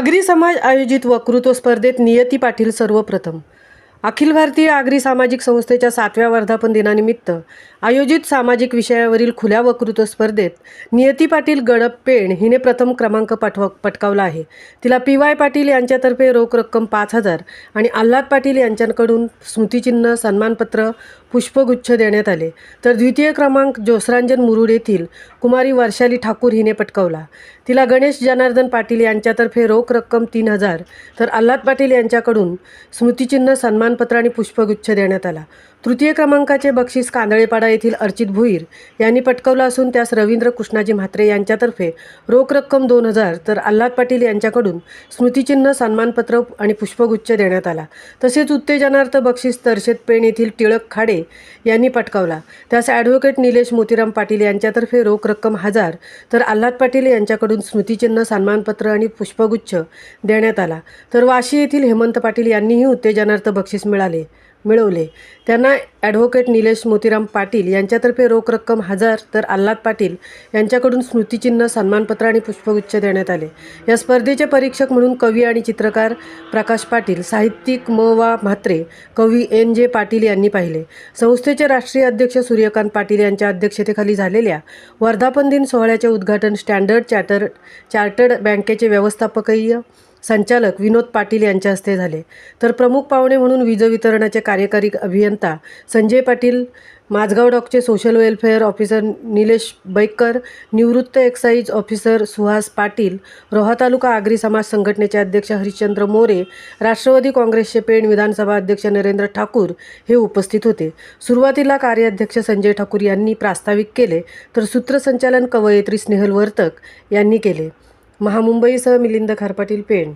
आगरी समाज आयोजित वक्तृत्व स्पर्धेत नियती पाटील सर्वप्रथम। अखिल भारतीय आगरी सामाजिक संस्थेच्या 7व्या वर्धापन दिनानिमित्त आयोजित सामाजिक विषयावरील खुल्या वक्तृत्व स्पर्धेत नियती पाटील गडप पेण हिने प्रथम क्रमांक पटकावला आहे। तिला पी.वाय. पाटील यांच्यातर्फे रोख रक्कम 5,000 आणि आल्हाद पाटील यांच्याकडून स्मृतिचिन्ह, सन्मानपत्र, पुष्पगुच्छ देण्यात आले। तर द्वितीय क्रमांक जोसरांजन मुरुड येथील कुमारी वर्षाली ठाकूर हिने पटकावला। तिला गणेश जनार्दन पाटील यांच्यातर्फे रोख रक्कम 3,000 तर आल्हाद पाटील यांच्याकडून स्मृतिचिन्ह, सन्मानपत्र आणि पुष्पगुच्छ देण्यात आला। तृतीय क्रमांकाचे बक्षीस कांदळेपाडा येथील अर्चित भुईर यांनी पटकावलं असून त्यास रवींद्र कृष्णाजी म्हात्रे यांच्यातर्फे रोख रक्कम 2,000 तर आल्हाद पाटील यांच्याकडून स्मृतिचिन्ह, सन्मानपत्र आणि पुष्पगुच्छ देण्यात आला। तसेच उत्तेजनार्थ बक्षीस तरशेत पेण येथील टिळक खाडे यांनी पटकावला। त्यास ॲडव्होकेट निलेश मोतीराम पाटील यांच्यातर्फे रोख रक्कम 1,000 तर आल्हाद पाटील यांच्याकडून स्मृतिचिन्ह, सन्मानपत्र आणि पुष्पगुच्छ देण्यात आला। तर वाशी येथील हेमंत पाटील यांनीही उत्तेजनार्थ बक्षीस मिळवले। त्यांना ॲडव्होकेट निलेश मोतीराम पाटील यांच्यातर्फे रोख रक्कम 1,000 तर आल्हाद पाटील यांच्याकडून स्मृतिचिन्ह, सन्मानपत्र आणि पुष्पगुच्छ देण्यात आले। या स्पर्धेचे परीक्षक म्हणून कवी आणि चित्रकार प्रकाश पाटील, साहित्यिक म.वा. म्हात्रे, कवी N.J. पाटील यांनी पाहिले। संस्थेचे राष्ट्रीय अध्यक्ष सूर्यकांत पाटील यांच्या अध्यक्षतेखाली झालेल्या वर्धापन दिन सोहळ्याचे उद्घाटन स्टँडर्ड चार्टर्ड बँकेचे व्यवस्थापकीय संचालक विनोद पाटील यांच्या हस्ते झाले। तर प्रमुख पाहुणे म्हणून वीज वितरणाचे कार्यकारी अभियंता संजय पाटील, माझगाव डॉकचे social welfare officer Nilesh Baikar, निवृत्त एक्साईज ऑफिसर सुहास पाटील, रोहा तालुका आगरी समाज संघटनेचे अध्यक्ष हरिश्चंद्र मोरे, राष्ट्रवादी काँग्रेसचे पेण विधानसभा अध्यक्ष नरेंद्र ठाकूर हे उपस्थित होते। सुरुवातीला कार्याध्यक्ष संजय ठाकूर यांनी प्रास्ताविक केले तर सूत्रसंचालन कवयित्री स्नेहल वर्तक यांनी केले। महामुंबईसह मिलिंद खारपाटील, पेण।